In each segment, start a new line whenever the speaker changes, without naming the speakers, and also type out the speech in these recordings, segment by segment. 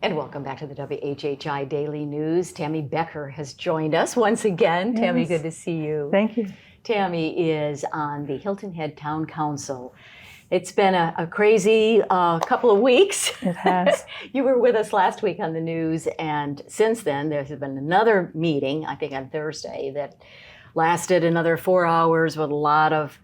And welcome back to the WHHI Daily News. Tammy Becker has joined us once again. Yes. Tammy, good to see you.
Thank you.
Tammy is on the Hilton Head Town Council. It's been a crazy couple of weeks.
It has.
You were with us last week on the news, and since then there's been another meeting, I think on Thursday, that lasted another 4 hours with a lot of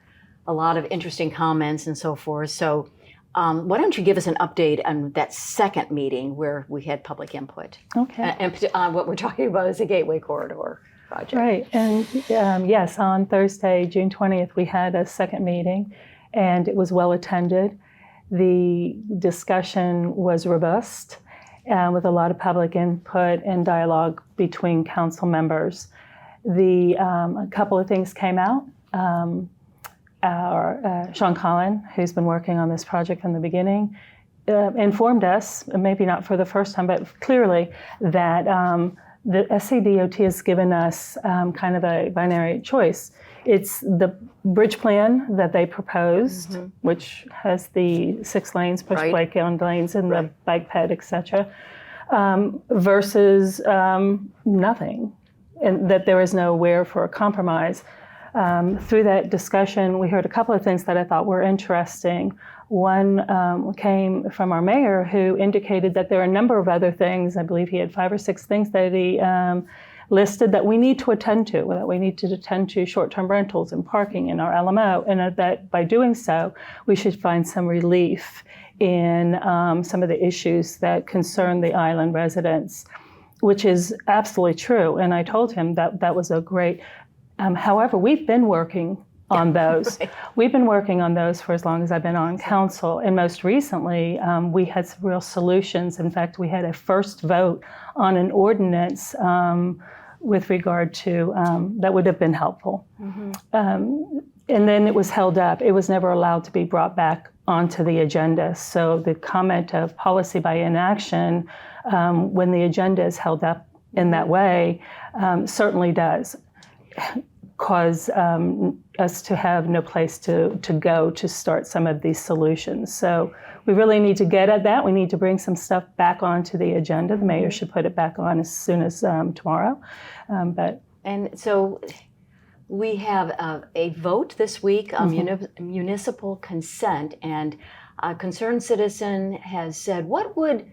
interesting comments and so forth. So why don't you give us an update on that second meeting where we had public input?
Okay.
And on what we're talking about is the Gateway Corridor project.
Right. And yes, on Thursday, June 20th, we had a second meeting, and it was well attended. The discussion was robust with a lot of public input and dialogue between council members. A couple of things came out. Sean Collin, who's been working on this project from the beginning, informed us, maybe not for the first time, but clearly, that the SCDOT has given us kind of a binary choice. It's the bridge plan that they proposed, which has the 6 lanes, push bike on lanes, and the bike ped, etc., versus nothing, and that there is nowhere for a compromise. Through that discussion, we heard a couple of things that I thought were interesting. One came from our mayor, who indicated that there are a number of other things. I believe he had 5 or 6 things that he listed that we need to attend to, that we need to attend to short-term rentals and parking in our LMO, and that by doing so, we should find some relief in some of the issues that concern the island residents, which is absolutely true. And I told him that that was a great. However, we've been working on those. Right. We've been working on those for as long as I've been on council. And most recently, we had some real solutions. In fact, we had a first vote on an ordinance with regard to that would have been helpful. And then it was held up. It was never allowed to be brought back onto the agenda. So the comment of policy by inaction, when the agenda is held up in that way, certainly does cause us to have no place to go to start some of these solutions. So we really need to get at that. We need to bring some stuff back onto the agenda. The mayor should put it back on as soon as tomorrow.
And so we have a vote this week on municipal consent, and a concerned citizen has said, what would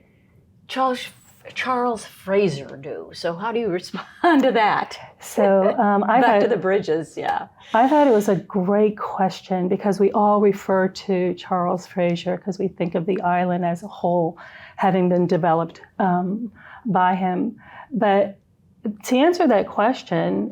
Charles Fraser do? So how do you respond to that?
So
back to the bridges, yeah.
I thought it was a great question, because we all refer to Charles Fraser because we think of the island as a whole having been developed by him. But to answer that question,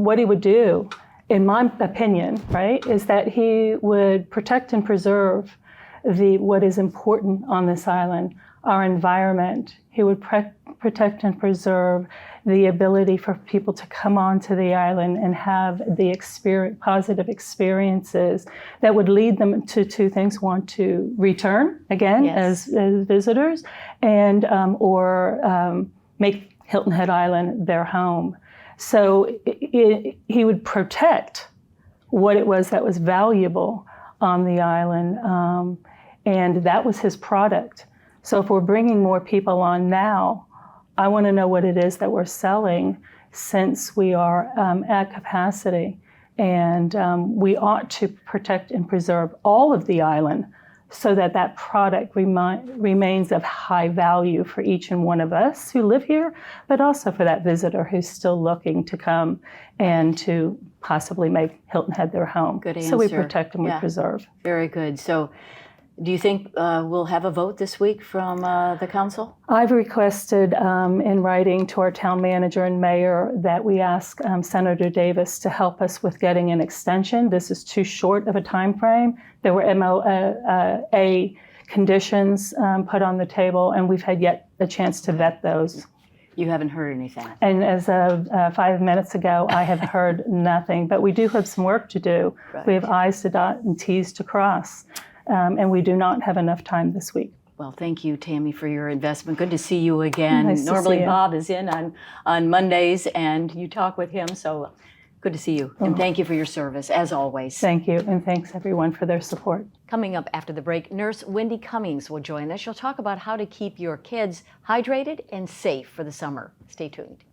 what he would do, in my opinion, right, is that he would protect and preserve what is important on this island, our environment. He would protect and preserve the ability for people to come onto the island and have the positive experiences that would lead them to 2 things: one, to return again as visitors, and or make Hilton Head Island their home. So he would protect what it was that was valuable on the island, and that was his product. So if we're bringing more people on now, I want to know what it is that we're selling, since we are at capacity. And we ought to protect and preserve all of the island so that that product remains of high value for each and one of us who live here, but also for that visitor who's still looking to come and to possibly make Hilton Head their home.
Good answer.
So we protect and we preserve.
Very good. So do you think we'll have a vote this week from the council?
I've requested in writing to our town manager and mayor that we ask Senator Davis to help us with getting an extension. This is too short of a time frame. There were MOA conditions put on the table, and we've had yet a chance to vet those.
You haven't heard anything?
And as of 5 minutes ago, I have heard nothing. But we do have some work to do. Right. We have I's to dot and T's to cross. And we do not have enough time this week.
Well, thank you, Tammy, for your investment. Good to see you again.
Nice
Normally
to see you.
Bob is in on Mondays, and you talk with him, so Good to see you. And thank you for your service, as always.
Thank you, and thanks everyone for their support.
Coming up after the break, Nurse Wendy Cummings will join us. She'll talk about how to keep your kids hydrated and safe for the summer. Stay tuned.